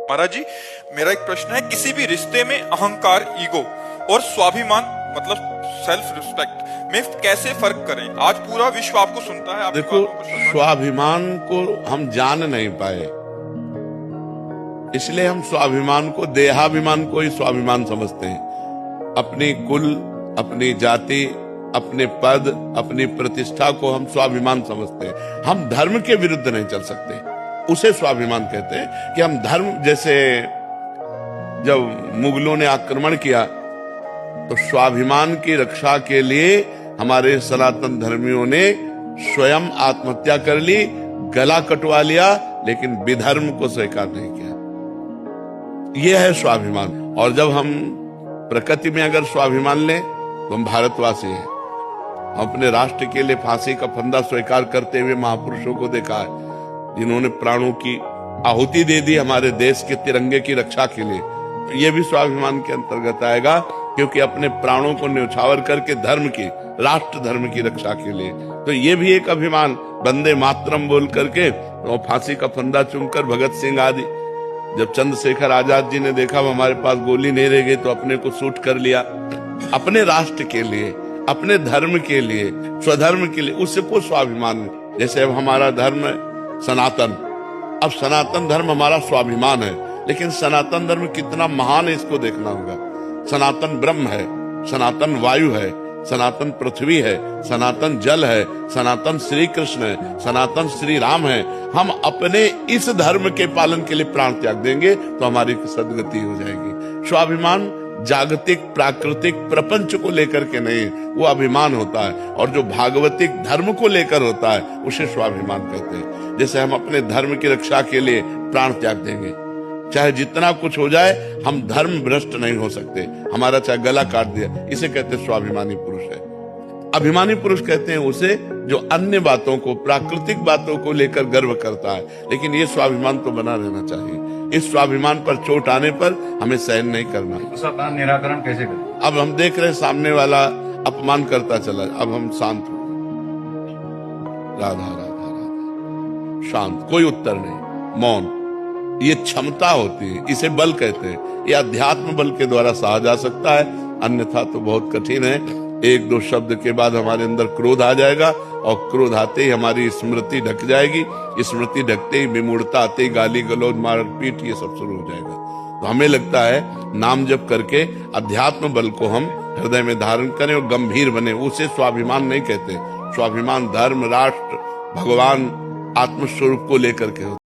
महाराज जी, मेरा एक प्रश्न है, किसी भी रिश्ते में अहंकार, ईगो और स्वाभिमान मतलब सेल्फ रिस्पेक्ट में कैसे फर्क करें? आज पूरा विश्व आपको सुनता है। आप देखो, स्वाभिमान को हम जान नहीं पाए, इसलिए हम स्वाभिमान को, देहाभिमान को ही स्वाभिमान समझते हैं। अपनी कुल, अपनी जाति, अपने पद, अपनी प्रतिष्ठा को हम स्वाभिमान समझते हैं। हम धर्म के विरुद्ध नहीं चल सकते, उसे स्वाभिमान कहते हैं। कि हम धर्म, जैसे जब मुगलों ने आक्रमण किया तो स्वाभिमान की रक्षा के लिए हमारे सनातन धर्मियों ने स्वयं आत्महत्या कर ली, गला कटवा लिया, लेकिन विधर्म को स्वीकार नहीं किया। यह है स्वाभिमान। और जब हम प्रकृति में अगर स्वाभिमान लें तो हम भारतवासी हैं। हम अपने राष्ट्र के लिए फांसी का फंदा स्वीकार करते हुए महापुरुषों को देखा है, जिन्होंने प्राणों की आहुति दे दी हमारे देश के तिरंगे की रक्षा के लिए। तो ये भी स्वाभिमान के अंतर्गत आएगा, क्योंकि अपने प्राणों को न्यौछावर करके धर्म की, राष्ट्र धर्म की रक्षा के लिए। तो ये भी एक अभिमान, वंदे मातरम बोल करके और फांसी का फंदा चूमकर भगत सिंह आदि। जब चंद्रशेखर आजाद जी ने देखा हमारे पास गोली नहीं रह गई तो अपने को शूट कर लिया, अपने राष्ट्र के लिए, अपने धर्म के लिए, स्वधर्म के लिए, उससे कोई स्वाभिमान नहीं। जैसे अब हमारा धर्म है सनातन, अब सनातन धर्म हमारा स्वाभिमान है, लेकिन सनातन धर्म कितना महान है इसको देखना होगा। सनातन ब्रह्म है, सनातन वायु है, सनातन पृथ्वी है, सनातन जल है, सनातन श्री कृष्ण है, सनातन श्री राम है। हम अपने इस धर्म के पालन के लिए प्राण त्याग देंगे तो हमारी सदगति हो जाएगी। स्वाभिमान जागतिक, प्राकृतिक, प्रपंच को लेकर के नहीं, वो अभिमान होता है। और जो भागवतिक धर्म को लेकर होता है उसे स्वाभिमान कहते हैं। जैसे हम अपने धर्म की रक्षा के लिए प्राण त्याग देंगे, चाहे जितना कुछ हो जाए, हम धर्म भ्रष्ट नहीं हो सकते। हमारा चाहे गला काट दिया, इसे कहते हैं स्वाभिमानी पुरुष है। अभिमानी पुरुष कहते हैं उसे जो अन्य बातों को, प्राकृतिक बातों को लेकर गर्व करता है, लेकिन ये स्वाभिमान तो बना रहना चाहिए। इस स्वाभिमान पर चोट आने पर हमें सहन नहीं करना। उसका निराकरण कैसे करें? अब हम देख रहे सामने वाला अपमान करता चला, अब हम शांत हो, राधा राधा राधा, शांत, कोई उत्तर नहीं, मौन। ये क्षमता होती है, इसे बल कहते हैं। ये अध्यात्म बल के द्वारा सहा जा सकता है, अन्यथा तो बहुत कठिन है। एक दो शब्द के बाद हमारे अंदर क्रोध आ जाएगा, और क्रोध आते ही हमारी स्मृति ढक जाएगी। स्मृति ढकते ही विमूढ़ता आते ही गाली गलौज, मारपीट, ये सब शुरू हो जाएगा। तो हमें लगता है नाम जप करके अध्यात्म बल को हम हृदय में धारण करें और गंभीर बने। उसे स्वाभिमान नहीं कहते। स्वाभिमान धर्म, राष्ट्र, भगवान, आत्मस्वरूप को लेकर के